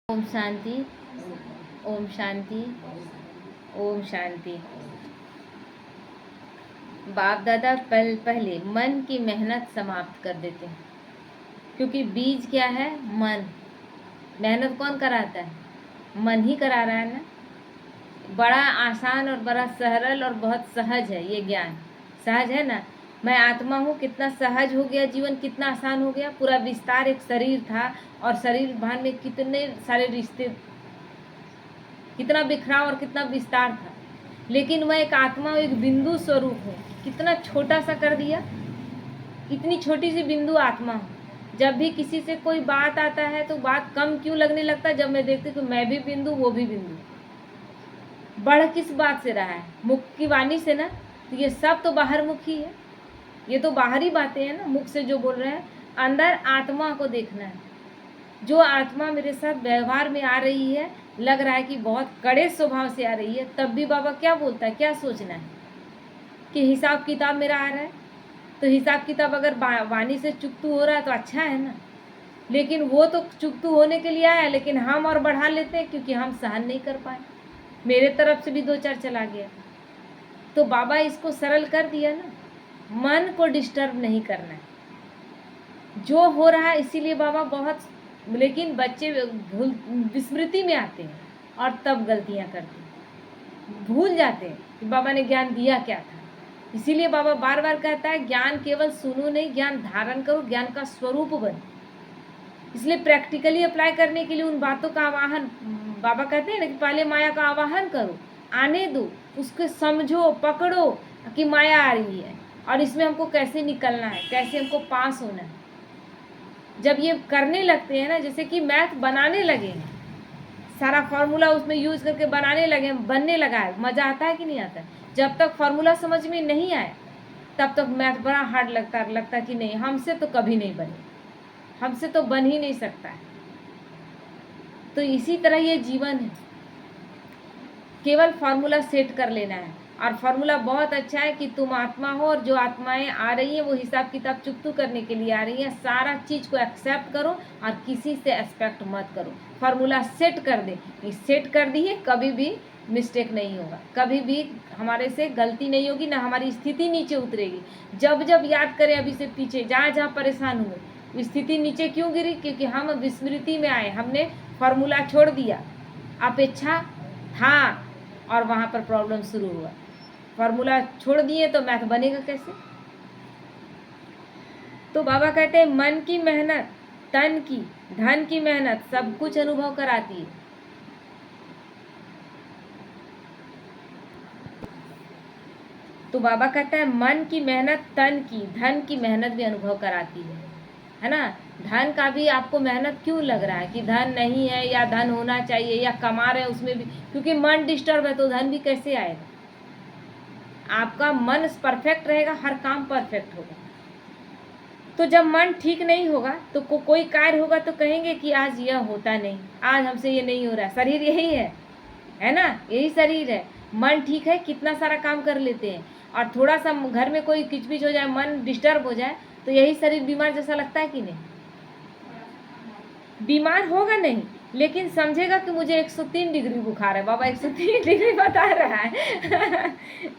ओम शांति। ओम शांति। ओम शांति। बाप दादा पहले मन की मेहनत समाप्त कर देते हैं, क्योंकि बीज क्या है? मन। मेहनत कौन कराता है? मन ही करा रहा है ना। बड़ा आसान और बड़ा सरल और बहुत सहज है ये ज्ञान। सहज है ना। मैं आत्मा हूँ, कितना सहज हो गया जीवन, कितना आसान हो गया। पूरा विस्तार एक शरीर था और शरीर भान में कितने सारे रिश्ते, कितना बिखराव और कितना विस्तार था। लेकिन मैं एक आत्मा हूँ, एक बिंदु स्वरूप हूँ। कितना छोटा सा कर दिया, इतनी छोटी सी बिंदु आत्मा हूँ। जब भी किसी से कोई बात आता है तो बात कम क्यों लगने लगता है? जब मैं देखती हूँ कि मैं भी बिंदु, वो भी बिंदु। बढ़ किस बात से रहा है? मुख की वाणी से ना। तो ये सब तो बाहर मुखी है, ये तो बाहरी बातें हैं ना, मुख से जो बोल रहे हैं। अंदर आत्मा को देखना है। जो आत्मा मेरे साथ व्यवहार में आ रही है, लग रहा है कि बहुत कड़े स्वभाव से आ रही है, तब भी बाबा क्या बोलता है, क्या सोचना है कि हिसाब किताब मेरा आ रहा है। तो हिसाब किताब अगर वाणी से चुकतू हो रहा है तो अच्छा है ना। लेकिन वो तो चुकतू होने के लिए आया, लेकिन हम और बढ़ा लेते हैं क्योंकि हम सहन नहीं कर पाए। मेरे तरफ से भी 2-4 चला गया। तो बाबा इसको सरल कर दिया ना, मन को डिस्टर्ब नहीं करना है जो हो रहा है। इसीलिए बाबा बहुत, लेकिन बच्चे विस्मृति में आते हैं और तब गलतियां करते हैं, भूल जाते हैं कि बाबा ने ज्ञान दिया क्या था। इसीलिए बाबा बार बार कहता है ज्ञान केवल सुनो नहीं, ज्ञान धारण करो, ज्ञान का स्वरूप बनो। इसलिए प्रैक्टिकली अप्लाई करने के लिए उन बातों का आवाहन, बाबा कहते हैं ना कि पहले माया का आवाहन करो, आने दो, उसको समझो, पकड़ो कि माया आ रही है और इसमें हमको कैसे निकलना है, कैसे हमको पास होना है। जब ये करने लगते हैं ना, जैसे कि मैथ बनाने लगे हैं, सारा फार्मूला उसमें यूज करके बनाने लगे, बनने लगा है, मज़ा आता है कि नहीं आता है? जब तक फार्मूला समझ में नहीं आए तब तक मैथ बड़ा हार्ड लगता कि नहीं, हमसे तो कभी नहीं बने, हमसे तो बन ही नहीं सकता है। तो इसी तरह ये जीवन है, केवल फार्मूला सेट कर लेना है। और फार्मूला बहुत अच्छा है कि तुम आत्मा हो और जो आत्माएं आ रही हैं वो हिसाब किताब चुकतू करने के लिए आ रही हैं। सारा चीज़ को एक्सेप्ट करो और किसी से एक्सपेक्ट मत करो। फार्मूला सेट कर दे, सेट कर दी है, कभी भी मिस्टेक नहीं होगा, कभी भी हमारे से गलती नहीं होगी, ना हमारी स्थिति नीचे उतरेगी। जब जब याद करें अभी से पीछे जहाँ जहाँ परेशान हुए, स्थिति नीचे क्यों गिरी? क्योंकि हम विस्मृति में आए, हमने फार्मूला छोड़ दिया, अपेक्षा था और वहाँ पर प्रॉब्लम शुरू हुआ। फार्मूला छोड़ दिए तो मैथ बनेगा कैसे? तो बाबा कहते हैं मन की मेहनत, तन की, धन की मेहनत सब कुछ अनुभव कराती है। तो बाबा कहता है मन की मेहनत, तन की, धन की मेहनत भी अनुभव कराती है ना। धन का भी आपको मेहनत क्यों लग रहा है कि धन नहीं है या धन होना चाहिए या कमा रहे हैं उसमें भी, क्योंकि मन डिस्टर्ब है तो धन भी कैसे आएगा? आपका मन परफेक्ट रहेगा, हर काम परफेक्ट होगा। तो जब मन ठीक नहीं होगा तो कोई कार्य होगा तो कहेंगे कि आज यह होता नहीं, आज हमसे ये नहीं हो रहा। शरीर यही है ना, यही शरीर है। मन ठीक है, कितना सारा काम कर लेते हैं, और थोड़ा सा घर में कोई किचपिच हो जाए, मन डिस्टर्ब हो जाए तो यही शरीर बीमार जैसा लगता है कि नहीं? बीमार होगा नहीं, लेकिन समझेगा कि मुझे 103 डिग्री बुखार है, बाबा 103 डिग्री बता रहा है।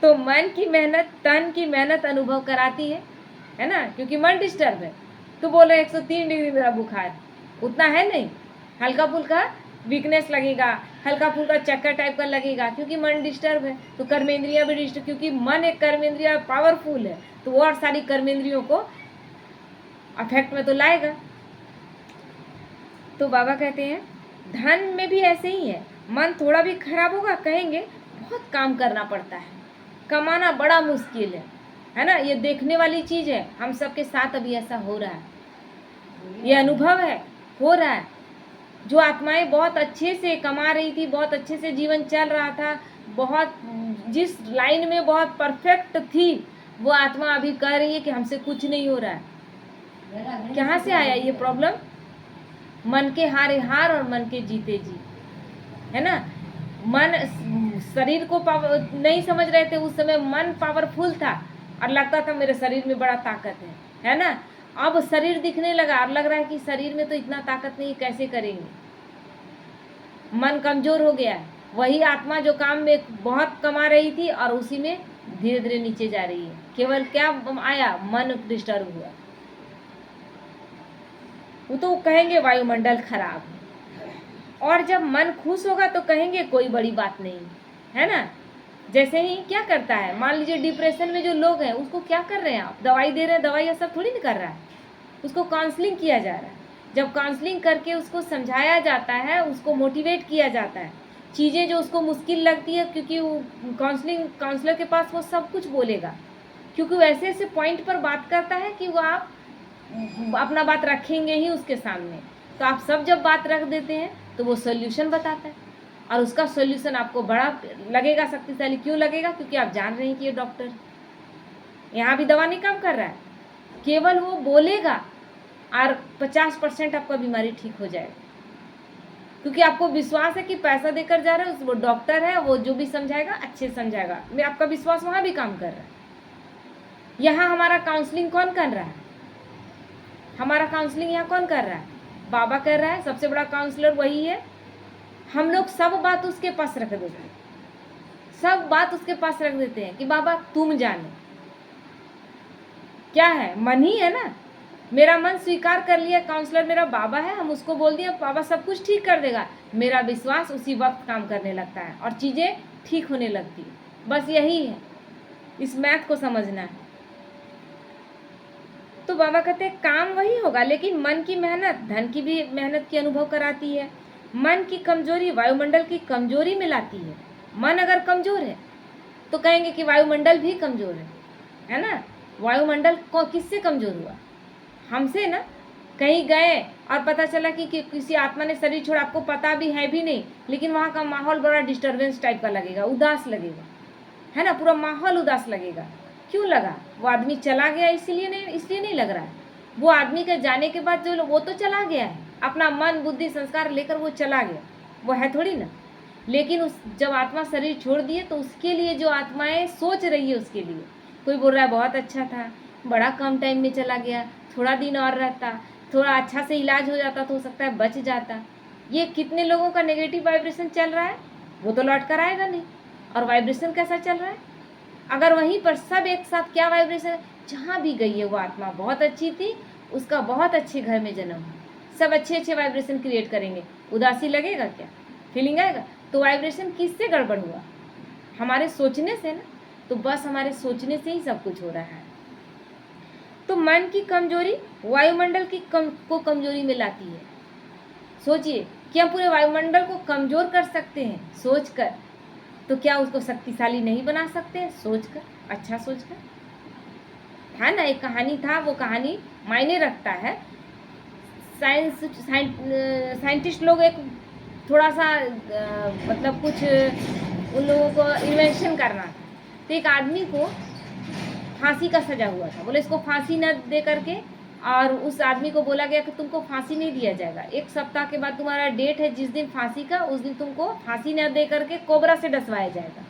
तो मन की मेहनत, तन की मेहनत अनुभव कराती है ना, क्योंकि मन डिस्टर्ब है। तो बोले 103 डिग्री मेरा बुखार, उतना है नहीं, हल्का फुल्का वीकनेस लगेगा, हल्का फुल्का चक्कर टाइप का लगेगा, क्योंकि मन डिस्टर्ब है। तो कर्मेंद्रियां भी डिस्टर्ब, क्योंकि मन एक कर्मेंद्रिया पावरफुल है तो वो और सारी कर्मेंद्रियों को अफेक्ट में तो लाएगा। तो बाबा कहते हैं धन में भी ऐसे ही है। मन थोड़ा भी खराब होगा कहेंगे बहुत काम करना पड़ता है, कमाना बड़ा मुश्किल है ना। ये देखने वाली चीज़ है, हम सबके साथ अभी ऐसा हो रहा है, ये अनुभव है, हो रहा है। जो आत्माएं बहुत अच्छे से कमा रही थी, बहुत अच्छे से जीवन चल रहा था, बहुत जिस लाइन में बहुत परफेक्ट थी, वो आत्मा अभी कह रही है कि हमसे कुछ नहीं हो रहा है। कहाँ से आया ये प्रॉब्लम? मन के हारे हार और मन के जीते जी, है ना। मन, शरीर को नहीं समझ रहे थे उस समय, मन पावरफुल था और लगता था मेरे शरीर में बड़ा ताकत है ना। अब शरीर दिखने लगा और लग रहा है कि शरीर में तो इतना ताकत नहीं, कैसे करेंगे? मन कमजोर हो गया है। वही आत्मा जो काम में बहुत कमा रही थी और उसी में धीरे धीरे नीचे जा रही है। केवल क्या आया, मन डिस्टर्ब हुआ। वो तो कहेंगे वायुमंडल खराब है, और जब मन खुश होगा तो कहेंगे कोई बड़ी बात नहीं है ना। जैसे ही क्या करता है, मान लीजिए डिप्रेशन में जो लोग हैं उसको क्या कर रहे हैं आप, दवाई दे रहे हैं, दवाई असर थोड़ी नहीं कर रहा है, उसको काउंसलिंग किया जा रहा है। जब काउंसलिंग करके उसको समझाया जाता है, उसको मोटिवेट किया जाता है, चीज़ें जो उसको मुश्किल लगती है, क्योंकि वो काउंसलर के पास वो सब कुछ बोलेगा, क्योंकि वो ऐसे ऐसे पॉइंट पर बात करता है कि वो आप अपना बात रखेंगे ही उसके सामने। तो आप सब जब बात रख देते हैं तो वो सोल्यूशन बताता है, और उसका सोल्यूशन आपको बड़ा लगेगा, शक्तिशाली। क्यों लगेगा? क्योंकि आप जान रहे हैं कि ये डॉक्टर यहाँ भी दवा नहीं काम कर रहा है, केवल वो बोलेगा और 50% आपका बीमारी ठीक हो जाएगा, क्योंकि आपको विश्वास है कि पैसा देकर जा रहे हो, वो डॉक्टर है, वो जो भी समझाएगा अच्छे से समझाएगा। मैं आपका विश्वास वहाँ भी काम कर रहा है। यहाँ हमारा काउंसलिंग कौन कर रहा है? हमारा काउंसलिंग यहाँ कौन कर रहा है? बाबा कर रहा है, सबसे बड़ा काउंसलर वही है। हम लोग सब बात उसके पास रख देते हैं, सब बात उसके पास रख देते हैं कि बाबा तुम जानो। क्या है? मन ही है ना। मेरा मन स्वीकार कर लिया, काउंसलर मेरा बाबा है, हम उसको बोल दिया बाबा सब कुछ ठीक कर देगा। मेरा विश्वास उसी वक्त काम करने लगता है और चीज़ें ठीक होने लगती है। बस यही है, इस मैथ को समझना है। तो बाबा कहते हैं काम वही होगा, लेकिन मन की मेहनत धन की भी मेहनत की अनुभव कराती है। मन की कमजोरी वायुमंडल की कमजोरी में लाती है। मन अगर कमजोर है तो कहेंगे कि वायुमंडल भी कमजोर है ना। वायुमंडल को किससे कमजोर हुआ? हमसे ना। कहीं गए और पता चला कि किसी आत्मा ने शरीर छोड़ा, आपको पता भी है भी नहीं, लेकिन वहाँ का माहौल बड़ा डिस्टर्बेंस टाइप का लगेगा, उदास लगेगा, है ना, पूरा माहौल उदास लगेगा। क्यों लगा? वो आदमी चला गया इसलिए नहीं लग रहा है। वो आदमी के जाने के बाद जो वो तो चला गया है, अपना मन बुद्धि संस्कार लेकर वो चला गया, वो है थोड़ी ना। लेकिन उस जब आत्मा शरीर छोड़ दिए तो उसके लिए जो आत्माएं सोच रही है, उसके लिए कोई बोल रहा है बहुत अच्छा था, बड़ा कम टाइम में चला गया, थोड़ा दिन और रहता, थोड़ा अच्छा से इलाज हो जाता तो हो सकता है बच जाता। ये कितने लोगों का नेगेटिव वाइब्रेशन चल रहा है, वो तो लौट कर आएगा नहीं। और वाइब्रेशन कैसा चल रहा है? अगर वहीं पर सब एक साथ, क्या वाइब्रेशन, जहाँ भी गई है वो आत्मा बहुत अच्छी थी, उसका बहुत अच्छे घर में जन्म है, सब अच्छे अच्छे वाइब्रेशन क्रिएट करेंगे। उदासी लगेगा क्या? फीलिंग आएगा? तो वाइब्रेशन किससे गड़बड़ हुआ? हमारे सोचने से ना। तो बस हमारे सोचने से ही सब कुछ हो रहा है। तो मन की कमजोरी वायुमंडल की को कमजोरी में लाती है। सोचिए कि हम पूरे वायुमंडल को कमजोर कर सकते हैं सोचकर, तो क्या उसको शक्तिशाली नहीं बना सकते हैं सोचकर, अच्छा सोचकर? है ना, एक कहानी था, वो कहानी मायने रखता है। साइंटिस्ट लोग एक थोड़ा सा मतलब कुछ उन लोगों को इन्वेंशन करना था। तो एक आदमी को फांसी का सजा हुआ था, बोले इसको फांसी न दे करके, और उस आदमी को बोला गया कि तुमको फांसी नहीं दिया जाएगा, 1 सप्ताह के बाद तुम्हारा डेट है जिस दिन फांसी का, उस दिन तुमको फांसी न दे करके कोबरा से डसवाया जाएगा।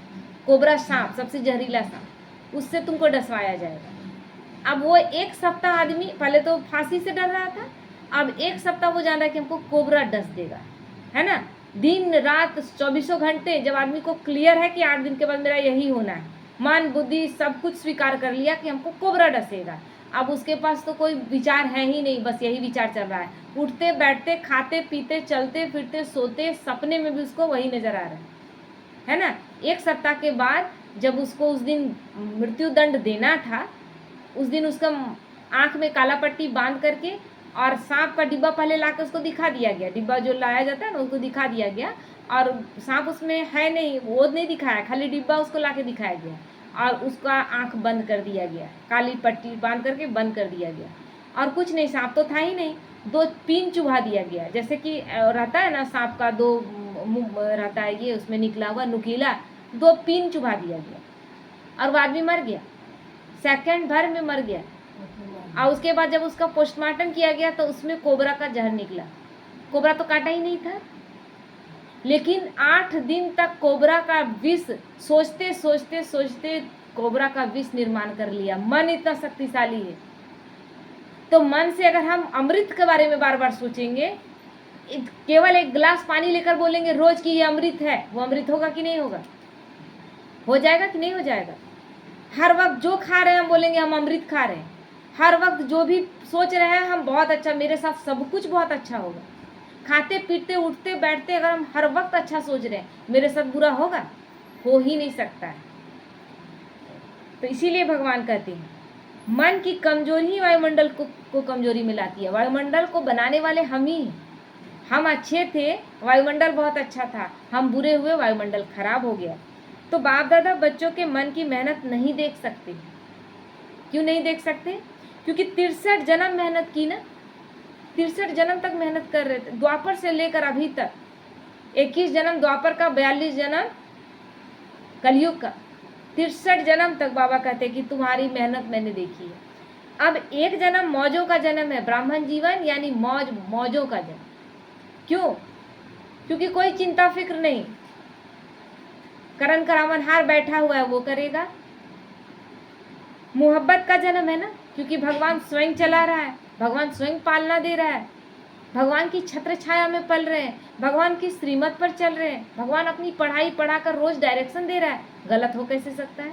कोबरा सांप, सबसे जहरीला सांप, उससे तुमको डसवाया जाएगा। अब वो 1 सप्ताह आदमी पहले तो फांसी से डर रहा था, अब 1 सप्ताह वो जान रहा है कि हमको कोबरा डस देगा, है ना। दिन रात 24 घंटे, जब आदमी को क्लियर है कि 8 दिन के बाद मेरा यही होना है, मन बुद्धि सब कुछ स्वीकार कर लिया कि हमको कोबरा डसेगा। अब उसके पास तो कोई विचार है ही नहीं, बस यही विचार चल रहा है। उठते बैठते खाते पीते चलते फिरते सोते सपने में भी उसको वही नजर आ रहा है ना। 1 सप्ताह के बाद जब उसको उस दिन मृत्यु दंड देना था, उस दिन उसका आँख में काला पट्टी बांध करके और सांप का डिब्बा पहले लाकर उसको दिखा दिया गया, डिब्बा जो लाया जाता है ना उसको दिखा दिया गया, और सांप उसमें है नहीं, वो नहीं दिखाया, खाली डिब्बा उसको लाके दिखाया गया, और उसका आँख बंद कर दिया गया, काली पट्टी बांध करके बंद कर दिया गया, और कुछ नहीं, सांप तो था ही नहीं। 2 पिन चुभा दिया गया, जैसे कि रहता है ना सांप का 2 मुंह रहता है, ये उसमें निकला हुआ नुकीला, 2 पिन चुभा दिया गया और वो आदमी मर गया, सेकंड भर में मर गया। और उसके बाद जब उसका पोस्टमार्टम किया गया तो उसमें कोबरा का जहर निकला। कोबरा तो काटा ही नहीं था, लेकिन 8 दिन तक कोबरा का विष सोचते सोचते सोचते कोबरा का विष निर्माण कर लिया। मन इतना शक्तिशाली है। तो मन से अगर हम अमृत के बारे में बार बार सोचेंगे केवल एक गिलास पानी लेकर बोलेंगे रोज की ये अमृत है, वो अमृत होगा कि नहीं होगा? हो जाएगा कि नहीं हो जाएगा? हर वक्त जो खा रहे हैं हम बोलेंगे हम अमृत खा रहे हैं। हर वक्त जो भी सोच रहे हैं हम बहुत अच्छा, मेरे साथ सब कुछ बहुत अच्छा होगा। खाते पीते उठते बैठते अगर हम हर वक्त अच्छा सोच रहे हैं, मेरे साथ बुरा होगा? हो ही नहीं सकता है। तो इसीलिए भगवान कहते हैं मन की कमजोरी ही वायुमंडल को कमजोरी में लाती है। वायुमंडल को बनाने वाले हम ही हैं। हम अच्छे थे, वायुमंडल बहुत अच्छा था, हम बुरे हुए, वायुमंडल खराब हो गया। तो बाप दादा बच्चों के मन की मेहनत नहीं देख सकते। क्यों नहीं देख सकते? क्योंकि 63 जन्म मेहनत की ना, 63 जन्म तक मेहनत कर रहे थे, द्वापर से लेकर अभी तक। 21 जन्म द्वापर का, 42 जन्म कलयुग का, 63 जन्म तक बाबा कहते कि तुम्हारी मेहनत मैंने देखी है। अब एक जन्म मौजों का जन्म है, ब्राह्मण जीवन यानी मौजों का जन्म। क्यों? क्योंकि कोई चिंता फिक्र नहीं, करण करावनहार बैठा हुआ है वो करेगा। मोहब्बत का जन्म है ना, क्योंकि भगवान स्वयं चला रहा है, भगवान स्वयं पालना दे रहा है, भगवान की छत्र छाया में पल रहे हैं, भगवान की श्रीमत पर चल रहे हैं, भगवान अपनी पढ़ाई पढ़ाकर रोज डायरेक्शन दे रहा है, गलत हो कैसे सकता है?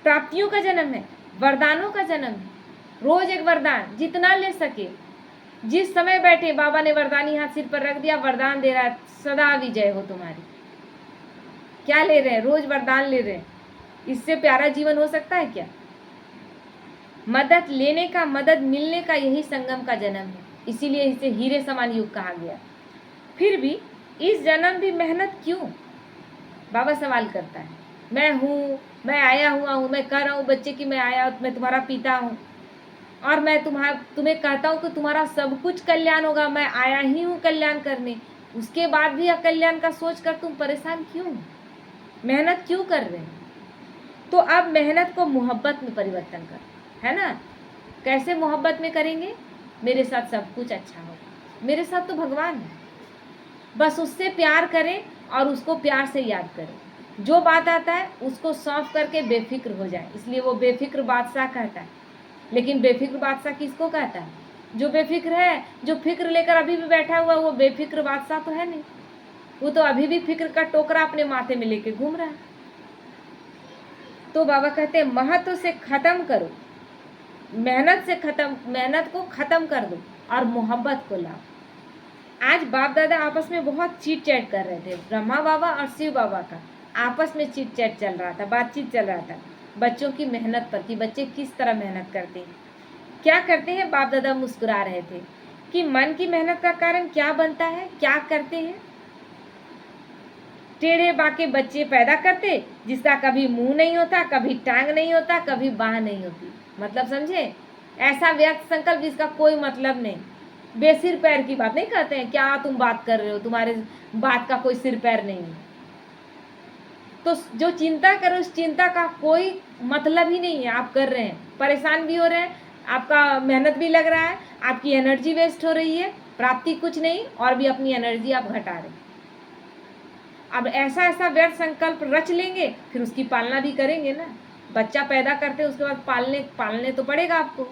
प्राप्तियों का जन्म है, वरदानों का जन्म है, रोज एक वरदान जितना ले सके। जिस समय बैठे बाबा ने वरदानी हाथ सिर पर रख दिया, वरदान दे रहा है, सदा विजय हो तुम्हारी। क्या ले रहे हैं? रोज वरदान ले रहे हैं। इससे प्यारा जीवन हो सकता है क्या? मदद लेने का, मदद मिलने का यही संगम का जन्म है, इसीलिए इसे हीरे समान युग कहा गया। फिर भी इस जन्म भी मेहनत क्यों? बाबा सवाल करता है। मैं आया हुआ हूँ, मैं कह रहा हूँ बच्चे की मैं आया, मैं तुम्हारा पिता हूँ और मैं तुम्हें कहता हूँ कि तुम्हारा सब कुछ कल्याण होगा, मैं आया ही हूँ कल्याण करने। उसके बाद भी अकल्याण का सोच कर तुम परेशान क्यों? मेहनत क्यों कर रहे हैं? तो अब मेहनत को मोहब्बत में परिवर्तन कर, है ना? कैसे मोहब्बत में करेंगे? मेरे साथ सब कुछ अच्छा होगा, मेरे साथ तो भगवान है, बस उससे प्यार करें और उसको प्यार से याद करें। जो बात आता है उसको सौंप करके बेफिक्र हो जाए, इसलिए वो बेफिक्र बादशाह कहता है। लेकिन बेफिक्र बादशाह किसको कहता है? जो बेफिक्र है, जो फिक्र लेकर अभी भी बैठा हुआ, वो बेफिक्र बादशाह तो है नहीं। वो तो अभी भी फिक्र का टोकरा अपने माथे में लेके घूम रहा है। तो बाबा कहते हैं महत्व से खत्म करो, मेहनत को खत्म कर दो और मोहब्बत को लाओ। आज बाप दादा आपस में बहुत चीट चैट कर रहे थे, ब्रह्मा बाबा और शिव बाबा का आपस में चीट चैट चल रहा था, बातचीत चल रहा था बच्चों की मेहनत पर, कि बच्चे किस तरह मेहनत करते हैं, क्या करते हैं। बाप दादा मुस्कुरा रहे थे कि मन की मेहनत का कारण क्या बनता है, क्या करते हैं। टेढ़े बाके बच्चे पैदा करते, जिसका कभी मुंह नहीं होता, कभी टांग नहीं होता, कभी बाह नहीं होती। मतलब समझे? ऐसा व्यर्थ संकल्प जिसका कोई मतलब नहीं। बेसिर पैर की बात नहीं कहते हैं, क्या तुम बात कर रहे हो, तुम्हारे बात का कोई सिर पैर नहीं है। तो जो चिंता करो उस चिंता का कोई मतलब ही नहीं है। आप कर रहे हैं, परेशान भी हो रहे हैं, आपका मेहनत भी लग रहा है, आपकी एनर्जी वेस्ट हो रही है, प्राप्ति कुछ नहीं, और भी अपनी एनर्जी आप घटा रहे हैं। अब ऐसा व्यर्थ संकल्प रच लेंगे, फिर उसकी पालना भी करेंगे ना। बच्चा पैदा करते उसके बाद पालने तो पड़ेगा आपको।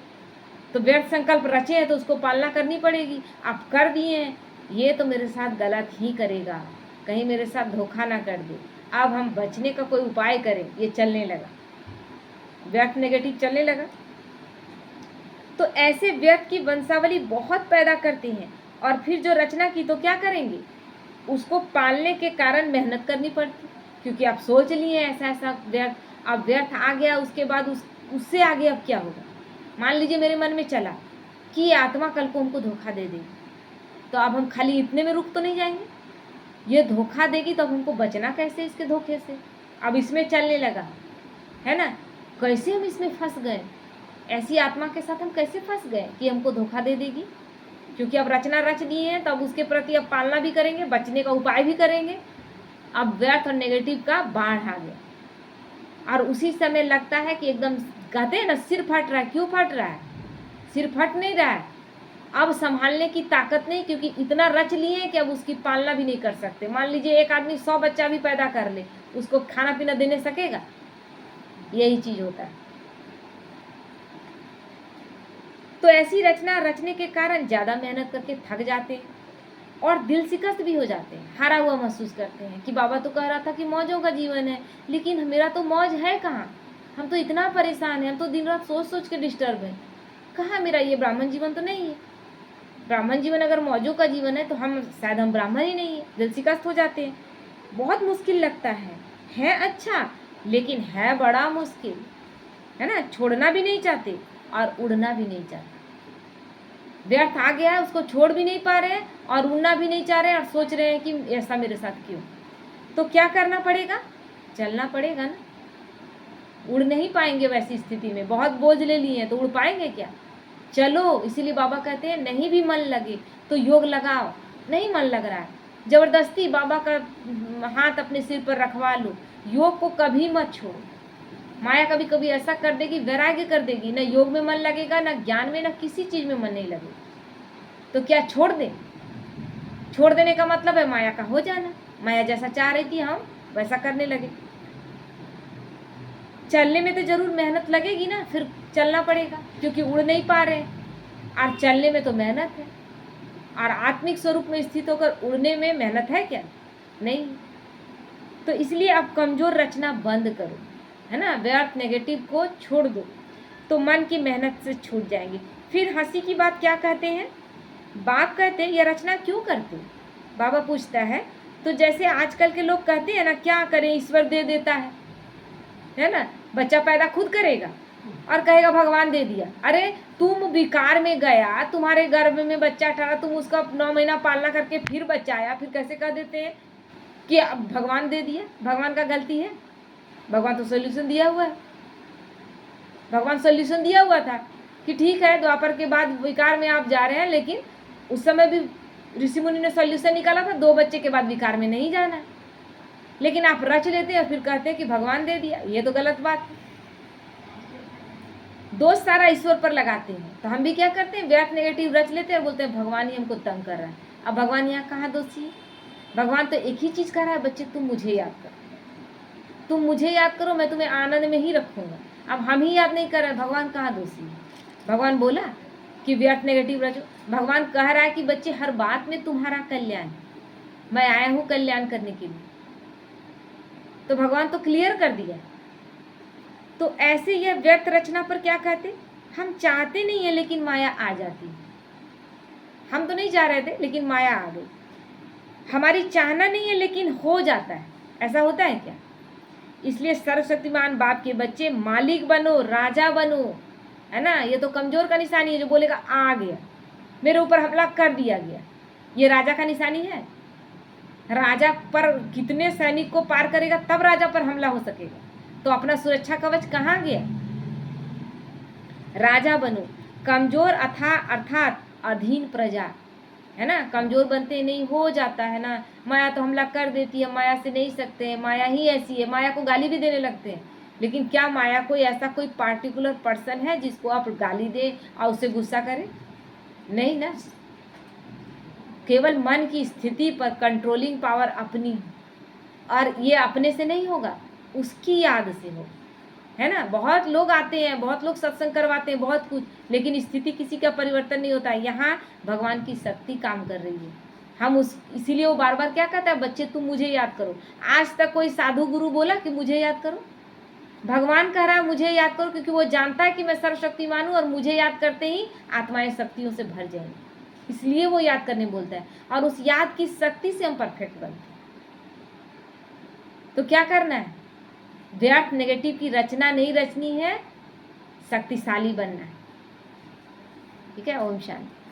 तो व्यर्थ संकल्प रचे हैं तो उसको पालना करनी पड़ेगी। आप कर दिए हैं, ये तो मेरे साथ गलत ही करेगा, कहीं मेरे साथ धोखा ना कर दे। अब हम बचने का कोई उपाय करें। ये चलने लगा, व्यर्थ नेगेटिव चलने लगा। तो ऐसे व्यर्थ की वंशावली बहुत पैदा करते हैं, और फिर जो रचना की तो क्या करेंगे, उसको पालने के कारण मेहनत करनी पड़ती, क्योंकि आप सोच लिए ऐसा व्यर्थ। अब व्यर्थ आ गया, उसके बाद उससे आगे अब क्या होगा। मान लीजिए मेरे मन में चला कि ये आत्मा कल को हमको धोखा दे देगी, तो अब हम खाली इतने में रुक तो नहीं जाएंगे। ये धोखा देगी तो अब हमको बचना कैसे इसके धोखे से। अब इसमें चलने लगा, है ना। कैसे हम इसमें फंस गए, ऐसी आत्मा के साथ हम कैसे फंस गए कि हमको धोखा दे देगी। क्योंकि अब रचना रच दी है, तब उसके प्रति अब पालना भी करेंगे, बचने का उपाय भी करेंगे। अब व्यर्थ और नेगेटिव का बाढ़ आ गया, और उसी समय लगता है कि एकदम कहते हैं ना, सिर फट रहा है। क्यों फट रहा है? सिर फट नहीं रहा है, अब संभालने की ताकत नहीं, क्योंकि इतना रच लिए हैं कि अब उसकी पालना भी नहीं कर सकते। मान लीजिए एक आदमी 100 बच्चा भी पैदा कर ले, उसको खाना पीना देने सकेगा? यही चीज होता है। तो ऐसी रचना रचने के कारण ज़्यादा मेहनत करके थक जाते हैं, और दिल शिकस्त भी हो जाते हैं, हारा हुआ महसूस करते हैं कि बाबा तो कह रहा था कि मौजों का जीवन है, लेकिन मेरा तो मौज है कहाँ। हम तो इतना परेशान हैं, हम तो दिन रात सोच सोच के डिस्टर्ब हैं, कहाँ मेरा ये ब्राह्मण जीवन तो नहीं है। ब्राह्मण जीवन अगर मौजों का जीवन है तो हम ब्राह्मण ही नहीं है, दिल शिकस्त हो जाते हैं। बहुत मुश्किल लगता है अच्छा, लेकिन है बड़ा मुश्किल, है ना। छोड़ना भी नहीं चाहते और उड़ना भी नहीं चाहते। व्यर्थ आ गया है, उसको छोड़ भी नहीं पा रहे हैं और उड़ना भी नहीं चाह रहे हैं और सोच रहे हैं कि ऐसा मेरे साथ क्यों। तो क्या करना पड़ेगा? चलना पड़ेगा ना। उड़ नहीं पाएंगे वैसी स्थिति में, बहुत बोझ ले लिए हैं तो उड़ पाएंगे क्या? चलो, इसीलिए बाबा कहते हैं नहीं भी मन लगे तो योग लगाओ। नहीं मन लग रहा है, जबरदस्ती बाबा का हाथ अपने सिर पर रखवा लो। योग को कभी मत छोड़ो। माया कभी कभी ऐसा कर देगी, वैराग्य कर देगी, ना योग में मन लगेगा, ना ज्ञान में, ना किसी चीज में मन नहीं लगेगा। तो क्या छोड़ दें? छोड़ देने का मतलब है माया का हो जाना। माया जैसा चाह रही थी हम वैसा करने लगे। चलने में तो जरूर मेहनत लगेगी ना, फिर चलना पड़ेगा, क्योंकि उड़ नहीं पा रहे हैं। और चलने में तो मेहनत है, और आत्मिक स्वरूप में स्थित होकर उड़ने में मेहनत है क्या? नहीं। तो इसलिए आप कमजोर रचना बंद करो, है ना। व्यर्थ नेगेटिव को छोड़ दो तो मन की मेहनत से छूट जाएंगे। फिर हंसी की बात क्या कहते हैं? बाप कहते हैं ये रचना क्यों करते? बाबा पूछता है, तो जैसे आजकल के लोग कहते हैं ना, क्या करें, ईश्वर दे देता है ना। बच्चा पैदा खुद करेगा और कहेगा भगवान दे दिया। अरे तुम विकार में गया, तुम्हारे गर्भ में बच्चा ठहरा, तुम उसका 9 महीना पालना करके फिर बच्चा आया, फिर कैसे कह देते हैं कि अब भगवान दे दिया? भगवान का गलती है? भगवान तो सोल्यूशन दिया हुआ है। भगवान सोल्यूशन दिया हुआ था कि ठीक है, द्वापर के बाद विकार में आप जा रहे हैं, लेकिन उस समय भी ऋषि मुनि ने सोल्यूशन निकाला था, 2 बच्चे के बाद विकार में नहीं जाना है। लेकिन आप रच लेते हैं और फिर कहते हैं कि भगवान दे दिया। ये तो गलत बात है। दोष सारा ईश्वर पर लगाते हैं। तो हम भी क्या करते हैं, व्यर्थ नेगेटिव रच लेते हैं और बोलते हैं भगवान ही हमको तंग कर रहा है। अब भगवान यहाँ कहाँ दोषी है? भगवान तो एक ही चीज कर रहा है, बच्चे तुम मुझे याद करो, तुम मुझे याद करो, मैं तुम्हें आनंद में ही रखूंगा। अब हम ही याद नहीं कर रहे, भगवान कहाँ दोषी है? भगवान बोला कि व्यर्थ नेगेटिव रचो। भगवान कह रहा है कि बच्चे हर बात में तुम्हारा कल्याण, मैं आया हूं कल्याण करने के लिए। तो भगवान तो क्लियर कर दिया। तो ऐसे यह व्यर्थ रचना पर क्या कहते? हम चाहते नहीं है लेकिन माया आ जाती है। हम तो नहीं चाह रहे थे लेकिन माया आ गई। हमारी चाहना नहीं है लेकिन हो जाता है। ऐसा होता है क्या? इसलिए सर्वशक्तिमान बाप के बच्चे मालिक बनो, राजा बनो, है ना। ये तो कमजोर का निशानी है जो बोलेगा आ गया, मेरे ऊपर हमला कर दिया गया। ये राजा का निशानी है? राजा पर कितने सैनिक को पार करेगा तब राजा पर हमला हो सकेगा। तो अपना सुरक्षा कवच कहाँ गया? राजा बनो, कमजोर अर्थात अधीन प्रजा, है ना। कमजोर बनते नहीं, हो जाता है ना। माया तो हमला कर देती है, माया से नहीं सकते हैं, माया ही ऐसी है। माया को गाली भी देने लगते हैं, लेकिन क्या माया कोई ऐसा कोई पार्टिकुलर पर्सन है जिसको आप गाली दे और उससे गुस्सा करें? नहीं ना। केवल मन की स्थिति पर कंट्रोलिंग पावर अपनी, और ये अपने से नहीं होगा, उसकी याद से हो, है ना। बहुत लोग आते हैं, बहुत लोग सत्संग करवाते हैं, बहुत कुछ, लेकिन स्थिति किसी का परिवर्तन नहीं होता। यहाँ भगवान की शक्ति काम कर रही है। हम इसीलिए वो बार बार क्या कहता है, बच्चे तुम मुझे याद करो। आज तक कोई साधु गुरु बोला कि मुझे याद करो? भगवान कह रहा है मुझे याद करो, क्योंकि वो जानता है कि मैं सर्वशक्तिमान हूँ और मुझे याद करते ही आत्माएं शक्तियों से भर जाएंगी, इसलिए वो याद करने बोलता है। और उस याद की शक्ति से हम परफेक्ट बनते हैं। तो क्या करना है? व्यर्थ नेगेटिव की रचना नहीं रचनी है, शक्तिशाली बनना है। ठीक है। ओम शांति।